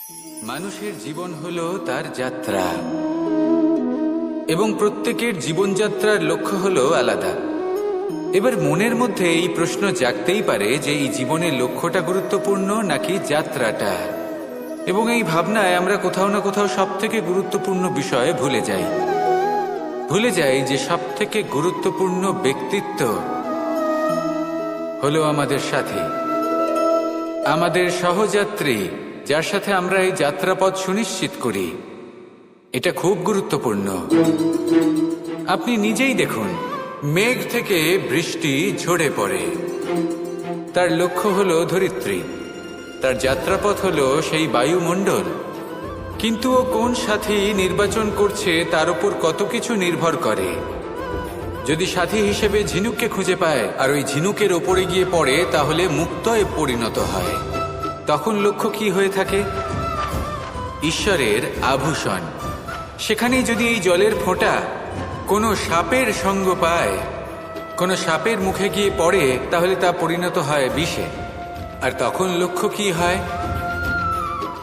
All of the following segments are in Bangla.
মানুষের জীবন হলো তার যাত্রা, এবং প্রত্যেকের জীবনযাত্রার লক্ষ্য হলো আলাদা। এবার মনের মধ্যে এই প্রশ্ন জাগতেই পারে যে এই জীবনের লক্ষ্যটা গুরুত্বপূর্ণ নাকি যাত্রাটা। এবং এই ভাবনায় আমরা কোথাও না কোথাও সবথেকে গুরুত্বপূর্ণ বিষয়ে ভুলে যাই যে সবথেকে গুরুত্বপূর্ণ ব্যক্তিত্ব হলো আমাদের সাথী, আমাদের সহযাত্রী, যার সাথে আমরা এই যাত্রাপথ সুনিশ্চিত করি। এটা খুব গুরুত্বপূর্ণ। আপনি নিজেই দেখুন, মেঘ থেকে বৃষ্টি ঝরে পড়ে। তার লক্ষ্য হলো ধরিত্রী, তার যাত্রাপথ হলো সেই বায়ুমণ্ডল। কিন্তু ও কোন সাথী নির্বাচন করছে তার উপর কত কিছু নির্ভর করে। যদি সাথী হিসেবে ঝিনুককে খুঁজে পায় আর ওই ঝিনুকের ওপরে গিয়ে পড়ে, তাহলে মুক্তয়ে পরিণত হয়। তখন লক্ষ্য কি হয়ে থাকে? ঈশ্বরের আভূষণ। সেখানেই যদি এই জলের ফোঁটা কোনো সাপের সঙ্গ পায়, কোনো সাপের মুখে গিয়ে পড়ে, তাহলে তা পরিণত হয় বিষে। আর তখন লক্ষ্য কি হয়?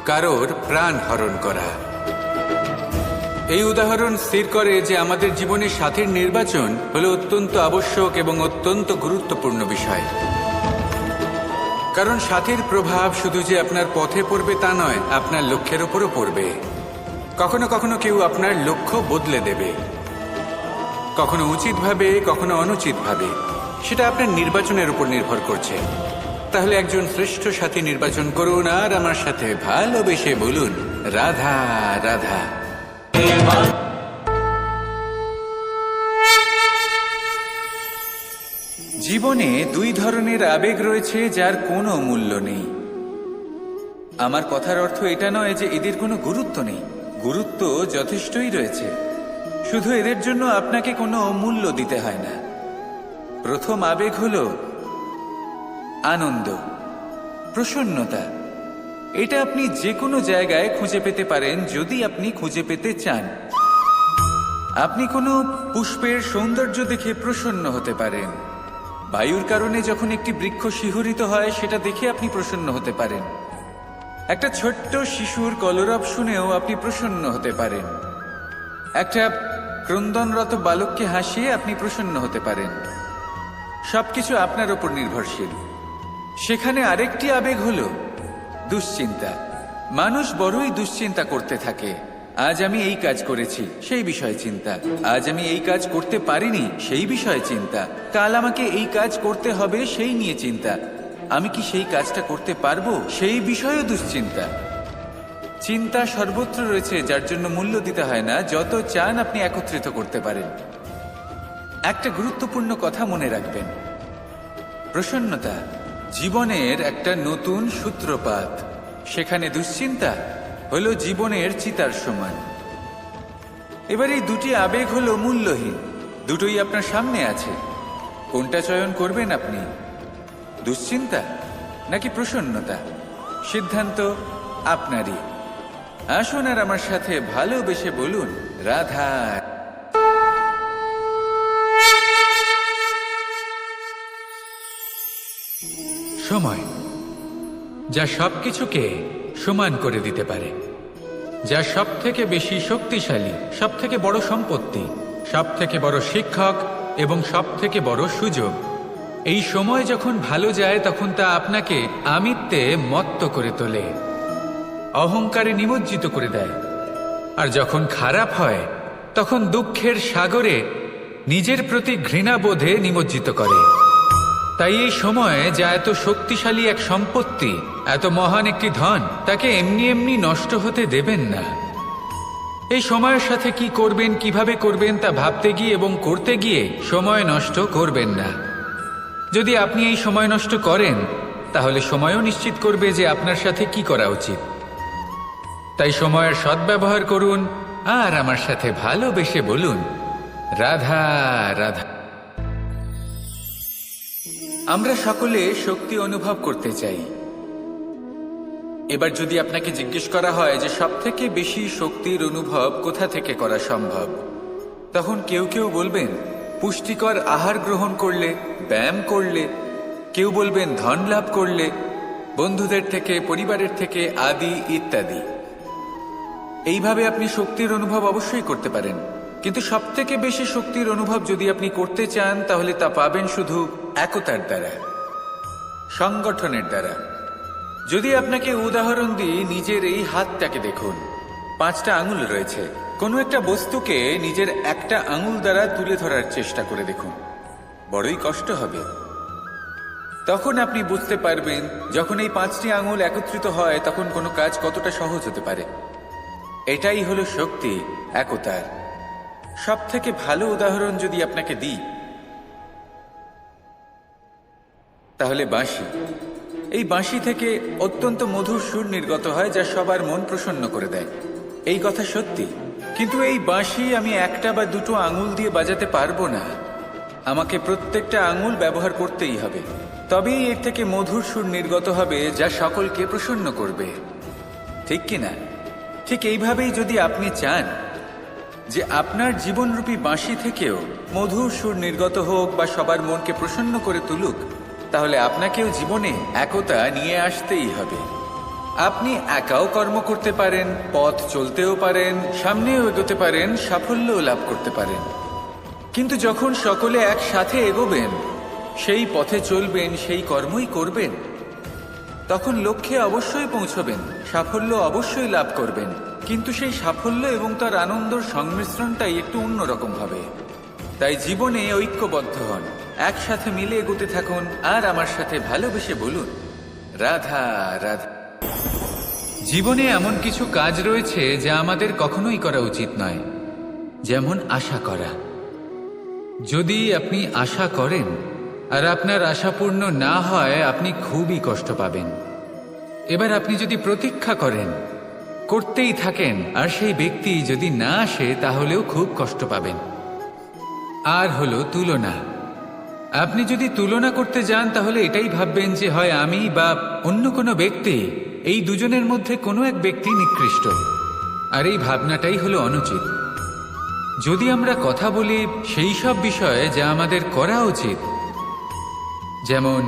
কারোর প্রাণ হরণ করা। এই উদাহরণ স্থির করে যে আমাদের জীবনে সাথীর নির্বাচন হলো অত্যন্ত আবশ্যক এবং অত্যন্ত গুরুত্বপূর্ণ বিষয়। কারণ সাথীর প্রভাব শুধু যে আপনার পথে পড়বে তা নয়, আপনার লক্ষ্যের উপরও পড়বে। কখনো কখনো কেউ আপনার লক্ষ্য বদলে দেবে, কখনো উচিতভাবে, কখনো অনুচিতভাবে। সেটা আপনার নির্বাচনের উপর নির্ভর করছে। তাহলে একজন শ্রেষ্ঠ সাথী নির্বাচন করুন আর আমার সাথে ভালোবেসে বলুন, রাধা রাধা। জীবনে দুই ধরনের আবেগ রয়েছে যার কোনো মূল্য নেই। আমার কথার অর্থ এটা নয় যে এদের কোনো গুরুত্ব নেই। গুরুত্ব যথেষ্টই রয়েছে, শুধু এদের জন্য আপনাকে কোনো মূল্য দিতে হয় না। প্রথম আবেগ হলো আনন্দ, প্রসন্নতা। এটা আপনি যে কোনো জায়গায় খুঁজে পেতে পারেন যদি আপনি খুঁজে পেতে চান। আপনি কোনো পুষ্পের সৌন্দর্য দেখে প্রসন্ন হতে পারেন। বায়ুর কারণে যখন একটি বৃক্ষ শিহরিত হয়, সেটা দেখে আপনি প্রসন্ন হতে পারেন। একটা ছোট্ট শিশুর কলরব শুনেও আপনি প্রসন্ন হতে পারেন। একটা ক্রন্দনরত বালককে হাসিয়ে আপনি প্রসন্ন হতে পারেন। সবকিছু আপনার উপর নির্ভরশীল। সেখানে আরেকটি আবেগ হলো দুশ্চিন্তা। মানুষ বড়ই দুশ্চিন্তা করতে থাকে। আজ আমি এই কাজ করেছি, সেই বিষয়ে চিন্তা। আজ আমি এই কাজ করতে পারিনি, সেই বিষয়ে চিন্তা। কাল আমাকে এই কাজ করতে হবে, সেই নিয়ে চিন্তা। আমি কি সেই কাজটা করতে পারবো, সেই বিষয়েও দুশ্চিন্তা। চিন্তা সর্বত্র রয়েছে, যার জন্য মূল্য দিতে হয় না। যত চান আপনি একত্রিত করতে পারেন। একটা গুরুত্বপূর্ণ কথা মনে রাখবেন, প্রসন্নতা জীবনের একটা নতুন সূত্রপাত। সেখানে দুশ্চিন্তা হলো জীবনের চিতার সমান। এবার এই দুটি আবেগ হলো মূল্যহীন। দুটোই আপনার সামনে আছে। কোনটা চয়ন করবেন আপনি? দুশ্চিন্তা নাকি প্রসন্নতা? সিদ্ধান্ত আপনারই। আসুন আর আমার সাথে ভালোবেসে বলুন, রাধা। সময়, যা সবকিছুকে সমান করে দিতে পারে, যা সব থেকে বেশি শক্তিশালী, সব থেকে বড় সম্পত্তি, সব থেকে বড় শিক্ষক এবং সব থেকে বড় সুযোগ। এই সময় যখন ভালো যায়, তখন তা আপনাকে আমিত্বে মত্ত করে তোলে, অহংকারে নিমজ্জিত করে দেয়। আর যখন খারাপ হয়, তখন দুঃখের সাগরে নিজের প্রতি ঘৃণাবোধে নিমজ্জিত করে। তাই এই সময়, যা এত শক্তিশালী এক সম্পত্তি, এত মহান একটি ধন, তাকে এমনি এমনি নষ্ট হতে দেবেন না। এই সময়ের সাথে কি করবেন, কিভাবে করবেন তা ভাবতে গিয়ে এবং করতে গিয়ে সময় নষ্ট করবেন না। যদি আপনি এই সময় নষ্ট করেন, তাহলে সময়ও নিশ্চিত করবে যে আপনার সাথে কি করা উচিত। তাই সময়ের সদ্ব্যবহার করুন আর আমার সাথে ভালোবেসে বলুন, রাধা রাধা। আমরা সকলে শক্তি অনুভব করতে চাই। এবার যদি আপনাকে জিজ্ঞেস করা হয় যে সবথেকে বেশি শক্তির অনুভব কোথা থেকে করা সম্ভব, তখন কেউ কেউ বলবেন পুষ্টিকর আহার গ্রহণ করলে, ব্যায়াম করলে, কেউ বলবেন ধন লাভ করলে, বন্ধুদের থেকে, পরিবারের থেকে আদি ইত্যাদি। এইভাবে আপনি শক্তির অনুভব অবশ্যই করতে পারেন, কিন্তু সবথেকে বেশি শক্তির অনুভব যদি আপনি করতে চান তাহলে তা পাবেন শুধু একতার দ্বারা, সংগঠনের দ্বারা। যদি আপনাকে উদাহরণ দিই, নিজের এই হাতটাকে দেখুন, 5টা আঙুল রয়েছে। কোনো একটা বস্তুকে নিজের একটা আঙুল দ্বারা তুলে ধরার চেষ্টা করে দেখুন, বড়ই কষ্ট হবে। তখন আপনি বুঝতে পারবেন যখন এই 5টি আঙুল একত্রিত হয় তখন কোনো কাজ কতটা সহজ হতে পারে। এটাই হলো শক্তি, একতার। সব থেকে ভালো উদাহরণ যদি আপনাকে দিই তাহলে বাঁশি। এই বাঁশি থেকে অত্যন্ত মধুর সুর নির্গত হয় যা সবার মন প্রসন্ন করে দেয়। এই কথা সত্যি, কিন্তু এই বাঁশি আমি একটা বা দুটো আঙুল দিয়ে বাজাতে পারবো না। আমাকে প্রত্যেকটা আঙুল ব্যবহার করতেই হবে, তবেই এর থেকে মধুর সুর নির্গত হবে যা সকলকে প্রসন্ন করবে, ঠিক কিনা? ঠিক এইভাবেই যদি আপনি চান যে আপনার জীবনরূপী বাঁশি থেকেও মধুর সুর নির্গত হোক বা সবার মনকে প্রসন্ন করে তুলুক, তাহলে আপনাকেও জীবনে একতা নিয়ে আসতেই হবে। আপনি একাও কর্ম করতে পারেন, পথ চলতেও পারেন, সামনেও এগোতে পারেন, সাফল্যও লাভ করতে পারেন। কিন্তু যখন সকলে একসাথে এগোবেন, সেই পথে চলবেন, সেই কর্মই করবেন, তখন লক্ষ্যে অবশ্যই পৌঁছবেন, সাফল্য অবশ্যই লাভ করবেন। কিন্তু সেই সাফল্য এবং তার আনন্দর সংমিশ্রণটাই একটু অন্যরকম হবে। তাই জীবনে ঐক্যবদ্ধ হন, একসাথে মিলে এগোতে থাকুন, আর আমার সাথে ভালোবেসে বলুন, রাধা রাধা। জীবনে এমন কিছু কাজ রয়েছে যা আমাদের কখনোই করা উচিত নয়, যেমন আশা করা। যদি আপনি আশা করেন আর আপনার আশা পূর্ণ না হয়, আপনি খুবই কষ্ট পাবেন। এবার আপনি যদি প্রতীক্ষা করেন, করতেই থাকেন, আর সেই ব্যক্তি যদি না আসে তাহলেও খুব কষ্ট পাবেন। আর হলো তুলনা। আপনি যদি তুলনা করতে যান তাহলে এটাই ভাববেন যে হয় আমি বা অন্য কোনো ব্যক্তি, এই দুজনের মধ্যে কোনো এক ব্যক্তি নিকৃষ্ট। আর এই ভাবনাটাই হলো অনুচিত। যদি আমরা কথা বলি সেই সব বিষয়ে যা আমাদের করা উচিত, যেমন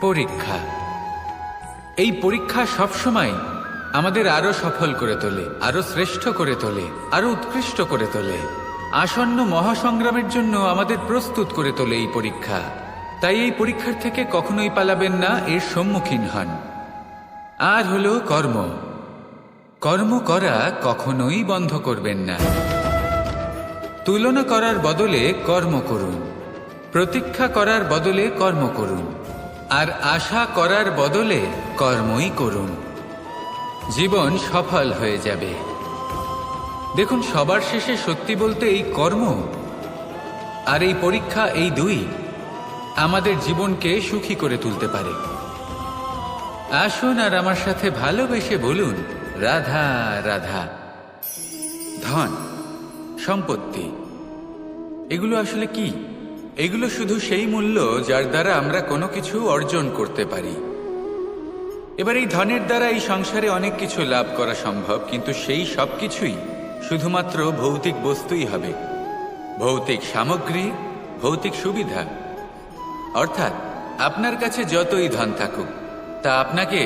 পরীক্ষা। এই পরীক্ষা সবসময় আমাদের আরো সফল করে তোলে, আরো শ্রেষ্ঠ করে তোলে, আরো উৎকৃষ্ট করে তোলে। আসন্ন মহাসংগ্রামের জন্য আমাদের প্রস্তুত করে তোলে এই পরীক্ষা। তাই এই পরীক্ষার থেকে কখনোই পালাবেন না, এর সম্মুখীন হন। আর হলো কর্ম। কর্ম করা কখনোই বন্ধ করবেন না। তুলনা করার বদলে কর্ম করুন, প্রতীক্ষা করার বদলে কর্ম করুন, আর আশা করার বদলে কর্মই করুন। জীবন সফল হয়ে যাবে। দেখুন, সবার শেষে সত্যি বলতে এই কর্ম আর এই পরীক্ষা, এই দুই আমাদের জীবনকে সুখী করে তুলতে পারে। আসুন আর আমার সাথে ভালোবেসে বলুন, রাধা রাধা। ধন, সম্পত্তি, এগুলো আসলে কি? এগুলো শুধু সেই মূল্য যার দ্বারা আমরা কোনো কিছু অর্জন করতে পারি। এবার এই ধনের দ্বারা এই সংসারে অনেক কিছু লাভ করা সম্ভব, কিন্তু সেই সব কিছুই শুধুমাত্র ভৌতিক বস্তুই হবে, ভৌতিক সামগ্রী, ভৌতিক সুবিধা। অর্থাৎ আপনার কাছে যতই ধন থাকুক, তা আপনাকে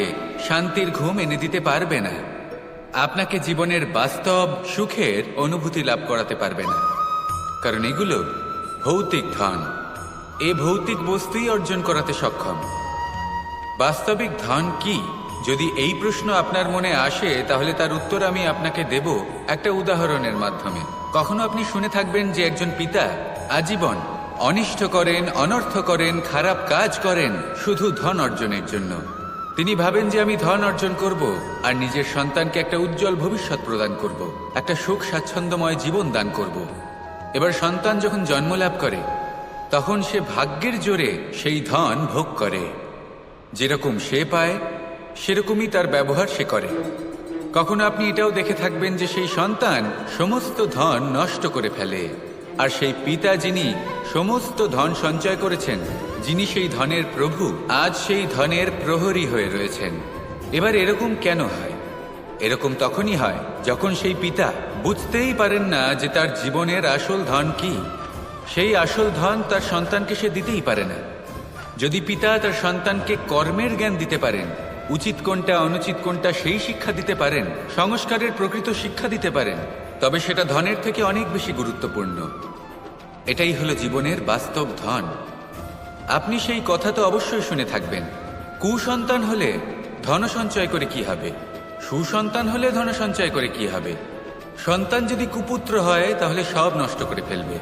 শান্তির ঘুম এনে দিতে পারবে না, আপনাকে জীবনের বাস্তব সুখের অনুভূতি লাভ করাতে পারবে না, কারণ এগুলো ভৌতিক ধন। এ ভৌতিক বস্তুই অর্জন করাতে সক্ষম। বাস্তবিক ধন কি? যদি এই প্রশ্ন আপনার মনে আসে তাহলে তার উত্তর আমি আপনাকে দেব একটা উদাহরণের মাধ্যমে। কখনো আপনি শুনে থাকবেন যে একজন পিতা আজীবন অনিষ্ট করেন, অনর্থ করেন, খারাপ কাজ করেন শুধু ধন অর্জনের জন্য। তিনি ভাবেন যে আমি ধন অর্জন করব আর নিজের সন্তানকে একটা উজ্জ্বল ভবিষ্যৎ প্রদান করব, একটা সুখ স্বাচ্ছন্দ্যময় জীবন দান করব। এবার সন্তান যখন জন্ম লাভ করে তখন সে ভাগ্যের জোরে সেই ধন ভোগ করে। যেরকম সে পায় সেরকমই তার ব্যবহার সে করে। কখনো আপনি এটাও দেখে থাকবেন যে সেই সন্তান সমস্ত ধন নষ্ট করে ফেলে, আর সেই পিতা যিনি সমস্ত ধন সঞ্চয় করেছেন, যিনি সেই ধনের প্রভু, আজ সেই ধনের প্রহরী হয়ে রয়েছেন। এবার এরকম কেন হয়? এরকম তখনই হয় যখন সেই পিতা বুঝতেই পারেন না যে তার জীবনের আসল ধন কি। সেই আসল ধন তার সন্তানকে সে দিতেই পারে না। যদি পিতা তার সন্তানকে কর্মের জ্ঞান দিতে পারেন, উচিত কোনটা অনুচিত কোনটা সেই শিক্ষা দিতে পারেন, সংস্কারের প্রকৃত শিক্ষা দিতে পারেন, তবে সেটা ধনের থেকে অনেক বেশি গুরুত্বপূর্ণ। এটাই হলো জীবনের বাস্তব ধন। আপনি সেই কথা তো অবশ্যই শুনে থাকবেন, কুসন্তান হলে ধন সঞ্চয় করে কি হবে, সুসন্তান হলে ধন সঞ্চয় করে কি হবে। সন্তান যদি কুপুত্র হয় তাহলে সব নষ্ট করে ফেলবে,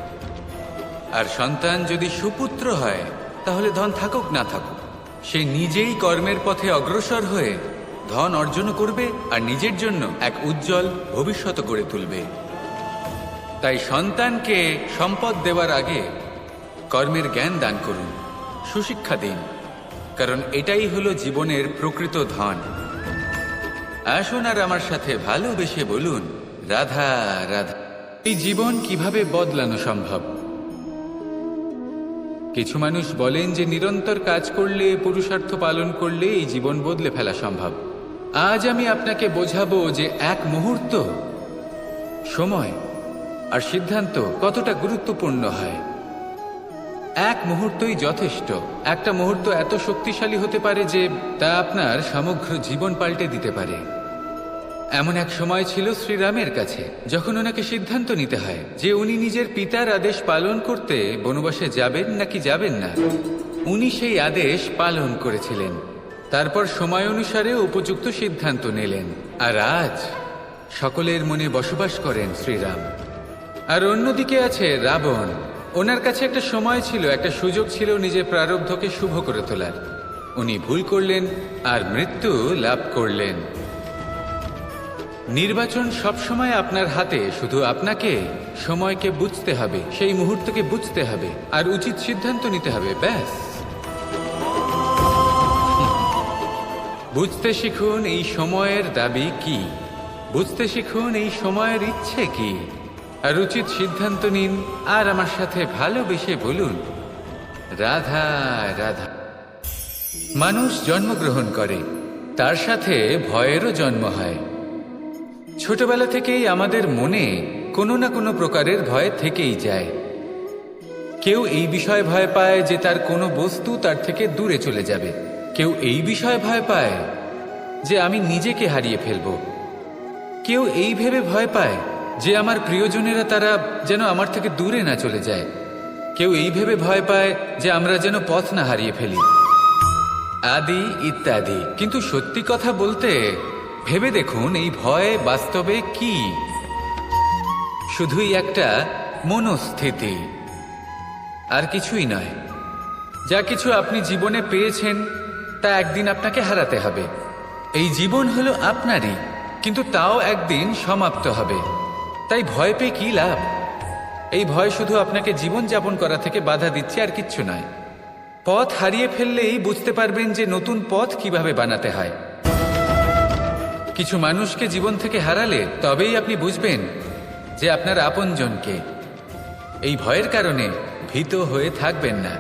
আর সন্তান যদি সুপুত্র হয় তাহলে ধন থাকুক না থাকুক সে নিজেই কর্মের পথে অগ্রসর হয়ে ধন অর্জন করবে আর নিজের জন্য এক উজ্জ্বল ভবিষ্যৎ গড়ে তুলবে। তাই সন্তানকে সম্পদ দেওয়ার আগে কর্মের জ্ঞান দান করুন, সুশিক্ষা দিন, কারণ এটাই হলো জীবনের প্রকৃত ধন। আসুন আর আমার সাথে ভালোবেসে বলুন, রাধা রাধা। এই জীবন কিভাবে বদলানো সম্ভব? কিছু মানুষ বলেন যে নিরন্তর কাজ করলে, পুরুষার্থ পালন করলে এই জীবন বদলে ফেলা সম্ভব। আজ আমি আপনাকে বোঝাবো যে এক মুহূর্ত, সময় আর সিদ্ধান্ত কতটা গুরুত্বপূর্ণ হয়। এক মুহূর্তই যথেষ্ট। একটা মুহূর্ত এত শক্তিশালী হতে পারে যে তা আপনার সমগ্র জীবন পাল্টে দিতে পারে। এমন এক সময় ছিল শ্রীরামের কাছে, যখন ওনাকে সিদ্ধান্ত নিতে হয় যে উনি নিজের পিতার আদেশ পালন করতে বনবাসে যাবেন নাকি যাবেন না। উনি সেই আদেশ পালন করেছিলেন, তারপর সময় অনুসারে উপযুক্ত সিদ্ধান্ত নিলেন। আর আজ সকলের মনে বসবাস করেন শ্রীরাম। আর অন্যদিকে আছে রাবণ। ওনার কাছে একটা সময় ছিল, একটা সুযোগ ছিল নিজের প্রারব্ধকে শুভ করে তোলার। উনি ভুল করলেন আর মৃত্যু লাভ করলেন। নির্বাচন সবসময় আপনার হাতে, শুধু আপনাকে সময়কে বুঝতে হবে, সেই মুহূর্তকে বুঝতে হবে আর উচিত সিদ্ধান্ত নিতে হবে, ব্যাস। বুঝতে শিখুন এই সময়ের দাবি কি, বুঝতে শিখুন এই সময়ের ইচ্ছে কি, আর উচিত সিদ্ধান্ত নিন। আর আমার সাথে ভালোবেসে বলুন, রাধা রাধা। মানুষ জন্মগ্রহণ করে, তার সাথে ভয়েরও জন্ম হয়। ছোটবেলা থেকেই আমাদের মনে কোনো না কোনো প্রকারের ভয় থেকেই যায়। কেউ এই বিষয়ে ভয় পায় যে তার কোনো বস্তু তার থেকে দূরে চলে যাবে, কেউ এই বিষয়ে ভয় পায় যে আমি নিজেকে হারিয়ে ফেলব, কেউ এই ভেবে ভয় পায় যে আমার প্রিয়জনেরা তারা যেন আমার থেকে দূরে না চলে যায়, কেউ এই ভেবে ভয় পায় যে আমরা যেন পথ না হারিয়ে ফেলি, আদি ইত্যাদি। কিন্তু সত্যি কথা বলতে, ভেবে দেখুন এই ভয় বাস্তবে কি? শুধুই একটা মনস্থিতি, আর কিছুই নয়। যা কিছু আপনি জীবনে পেয়েছেন তা একদিন আপনাকে হারাতে হবে। এই জীবন হলো আপনারই, কিন্তু তাও একদিন সমাপ্ত হবে। তাই ভয় পেয়ে কি লাভ? এই ভয় শুধু আপনাকে জীবনযাপন করা থেকে বাধা দিচ্ছে, আর কিচ্ছু নয়। পথ হারিয়ে ফেললেই বুঝতে পারবেন যে নতুন পথ কিভাবে বানাতে হয়। কিছু মানুষকে জীবন থেকে হারালে তবেই আপনি বুঝবেন যে আপনার আপনজনকে। এই ভয়ের কারণে ভীত হয়ে থাকবেন না।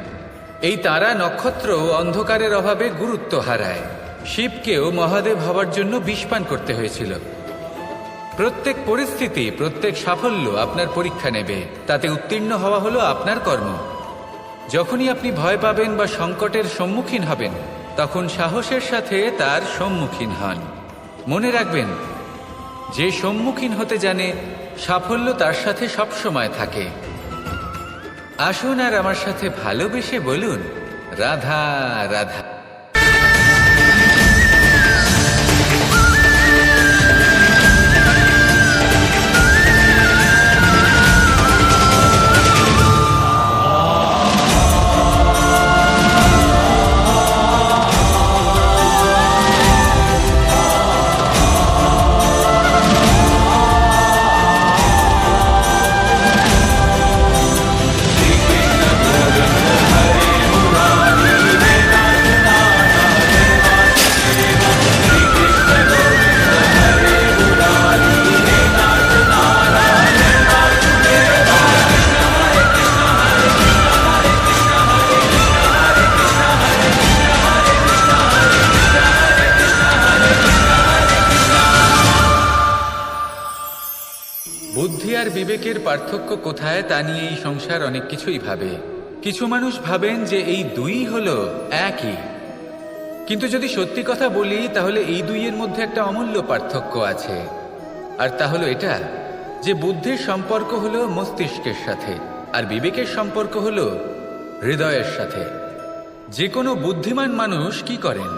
এই তারা নক্ষত্র অন্ধকারের অভাবে গুরুত্ব হারায়। শিবকেও মহাদেব হওয়ার জন্য বিষ পান করতে হয়েছিল। প্রত্যেক পরিস্থিতি, প্রত্যেক সাফল্য আপনার পরীক্ষা নেবে, তাতে উত্তীর্ণ হওয়া হলো আপনার কর্ম। যখনই আপনি ভয় পাবেন বা সংকটের সম্মুখীন হবেন, তখন সাহসের সাথে তার সম্মুখীন হন। মনে রাখবেন, যে সম্মুখীন হতে জানে সাফল্য তার সাথে সবসময় থাকে। আসুন আর আমার সাথে ভালোবেসে বলুন, রাধা রাধা। বুদ্ধি আর বিবেকের পার্থক্য কোথায় তা নিয়ে এই সংসার অনেক কিছুই ভাবে। কিছু মানুষ ভাবেন যে এই দুই হলো একই, কিন্তু যদি সত্যি কথা বলি তাহলে এই দুইয়ের মধ্যে একটা অমূল্য পার্থক্য আছে। আর তা হলো এটা যে বুদ্ধির সম্পর্ক হলো মস্তিষ্কের সাথে, আর বিবেকের সম্পর্ক হলো হৃদয়ের সাথে। যে কোনো বুদ্ধিমান মানুষ কি করেন?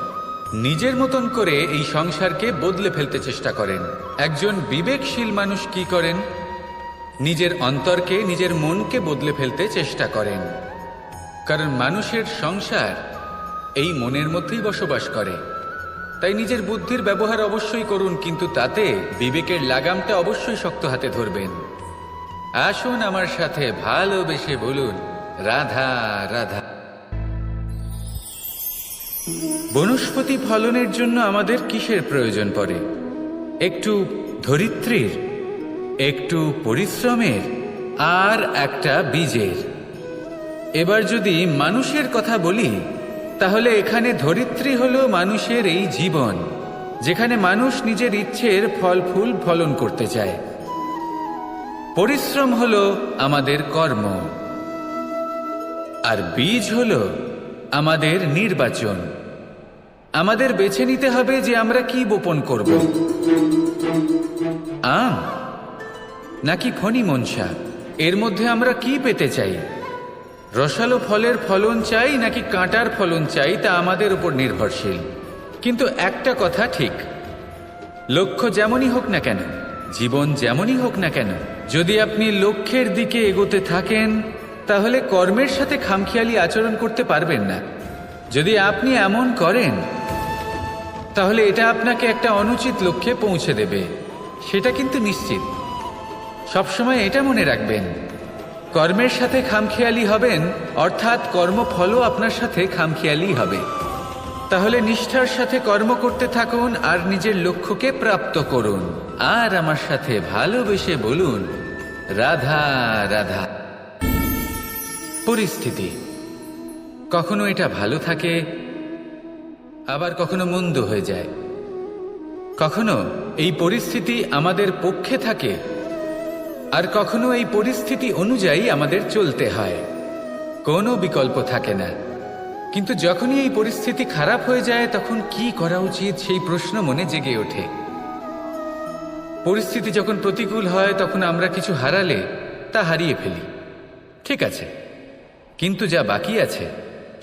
নিজের মতন করে এই সংসারকে বদলে ফেলতে চেষ্টা করেন। একজন বিবেকশীল মানুষ কি করেন? নিজের অন্তরকে, নিজের মনকে বদলে ফেলতে চেষ্টা করেন। কারণ মানুষের সংসার এই মনের মধ্যেই বসবাস করে। তাই নিজের বুদ্ধির ব্যবহার অবশ্যই করুন, কিন্তু তাতে বিবেকের লাগামটা অবশ্যই শক্ত হাতে ধরবেন। আসুন আমার সাথে ভালোবেসে বলুন, রাধা রাধা। বনস্পতি ফলনের জন্য আমাদের কিসের প্রয়োজন পড়ে? একটু ধরিত্রীর, একটু পরিশ্রমের, আর একটা বীজের। এবার যদি মানুষের কথা বলি, তাহলে এখানে ধরিত্রী হলো মানুষের এই জীবন, যেখানে মানুষ নিজের ইচ্ছের ফল ফুল ফলন করতে চায়। পরিশ্রম হলো আমাদের কর্ম, আর বীজ হলো আমাদের নির্বাচন। আমাদের বেছে নিতে হবে যে আমরা কি বপন করব, আম নাকি ফণি মনসা। এর মধ্যে আমরা কি পেতে চাই? রসালো ফলের ফলন চাই নাকি কাঁটার ফলন চাই, তা আমাদের উপর নির্ভরশীল। কিন্তু একটা কথা ঠিক, লক্ষ্য যেমনই হোক না কেন, জীবন যেমনই হোক না কেন, যদি আপনি লক্ষ্যের দিকে এগোতে থাকেন তাহলে কর্মের সাথে খামখেয়ালি আচরণ করতে পারবেন না। যদি আপনি এমন করেন তাহলে এটা আপনাকে একটা অনুচিত লক্ষ্যে পৌঁছে দেবে, সেটা কিন্তু নিশ্চিত। সবসময় এটা মনে রাখবেন, কর্মের সাথে খামখেয়ালি হবেন অর্থাৎ কর্মফলও আপনার সাথে খামখেয়ালি হবে। তাহলে নিষ্ঠার সাথে কর্ম করতে থাকুন আর নিজের লক্ষ্যকে প্রাপ্ত করুন। আর আমার সাথে ভালোবেসে বলুন, রাধা রাধা। পরিস্থিতি কখনো এটা ভালো থাকে, আবার কখনো মন্দ হয়ে যায়। কখনো এই পরিস্থিতি আমাদের পক্ষে থাকে, আর কখনো এই পরিস্থিতি অনুযায়ী আমাদের চলতে হয়। কোনো বিকল্প থাকে না। কিন্তু যখনই এই পরিস্থিতি খারাপ হয়ে যায় তখন কি করা উচিত সেই প্রশ্ন মনে জেগে ওঠে। পরিস্থিতি যখন প্রতিকূল হয় তখন আমরা কিছু হারালে তা হারিয়ে ফেলি, ঠিক আছে, কিন্তু যা বাকি আছে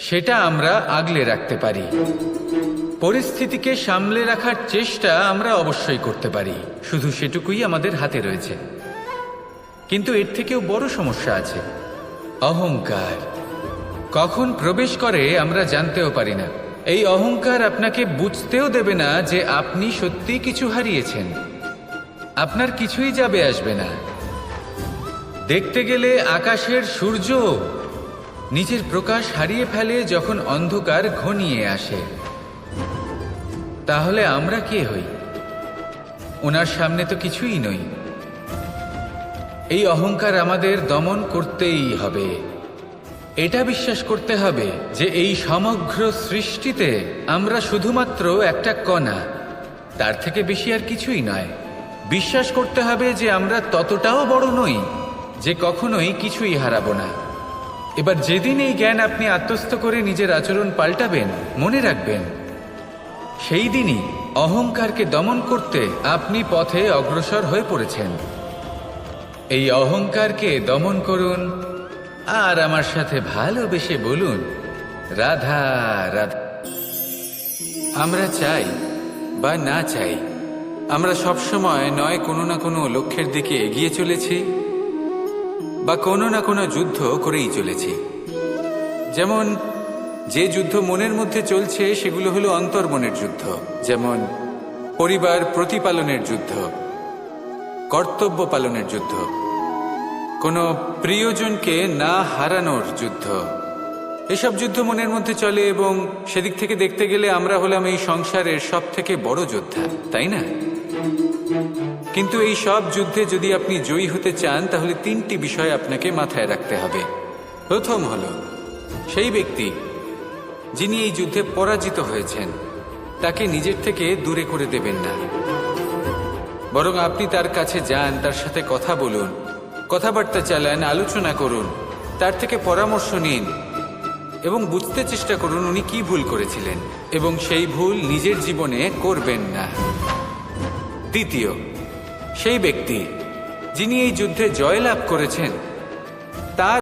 সেটা আমরা আগলে রাখতে পারি। পরিস্থিতিকে সামলে রাখার চেষ্টা আমরা অবশ্যই করতে পারি, শুধু সেটুকুই আমাদের হাতে রয়েছে। কিন্তু এর থেকেও বড় সমস্যা আছে, অহংকার। কখন প্রবেশ করে আমরা জানতেও পারি না। এই অহংকার আপনাকে বুঝতেও দেবে না যে আপনি সত্যি কিছু হারিয়েছেন। আপনার কিছুই যাবে আসবে না। দেখতে গেলে আকাশের সূর্য নিজের প্রকাশ হারিয়ে ফেলে যখন অন্ধকার ঘনিয়ে আসে। তাহলে আমরা কে হই? ওনার সামনে তো কিছুই নই। এই অহংকার আমাদের দমন করতেই হবে। এটা বিশ্বাস করতে হবে যে এই সমগ্র সৃষ্টিতে আমরা শুধুমাত্র একটা কণা, তার থেকে বেশি আর কিছুই নয়। বিশ্বাস করতে হবে যে আমরা ততটাও বড় নই যে কখনোই কিছুই হারাবো না। এবার যেদিন এই জ্ঞান আপনি আত্মস্থ করে নিজের আচরণ পাল্টাবেন, মনে রাখবেন সেই দিনই অহংকারকে দমন করতে আপনি পথে অগ্রসর হয়ে পড়েছেন। এই অহংকারকে দমন করুন আর আমার সাথে ভালোবেসে বলুন, রাধা রাধা। আমরা চাই বা না চাই, আমরা সবসময় নয় কোনো না কোনো লক্ষ্যের দিকে এগিয়ে চলেছি বা কোনো না কোনো যুদ্ধ করেই চলেছি। যেমন যে যুদ্ধ মনের মধ্যে চলছে সেগুলো হলো অন্তর্মনের যুদ্ধ, যেমন পরিবার প্রতিপালনের যুদ্ধ, কর্তব্য পালনের যুদ্ধ, কোনো প্রিয়জনকে না হারানোর যুদ্ধ। এসব যুদ্ধ মনের মধ্যে চলে এবং সেদিক থেকে দেখতে গেলে আমরা হলাম এই সংসারের সব থেকে বড় যোদ্ধা, তাই না? কিন্তু এই সব যুদ্ধে যদি আপনি জয়ী হতে চান তাহলে তিনটি বিষয় আপনাকে মাথায় রাখতে হবে। প্রথম হলো, সেই ব্যক্তি যিনি এই যুদ্ধে পরাজিত হয়েছেন তাকে নিজের থেকে দূরে করে দেবেন না, বরং আপনি তার কাছে যান, তার সাথে কথা বলুন, কথাবার্তা চালান, আলোচনা করুন তার থেকে পরামর্শ নিন এবং বুঝতে চেষ্টা করুন উনি কি ভুল করেছিলেন এবং সেই ভুল নিজের জীবনে করবেন না। দ্বিতীয়, সেই ব্যক্তি যিনি এই যুদ্ধে জয়লাভ করেছেন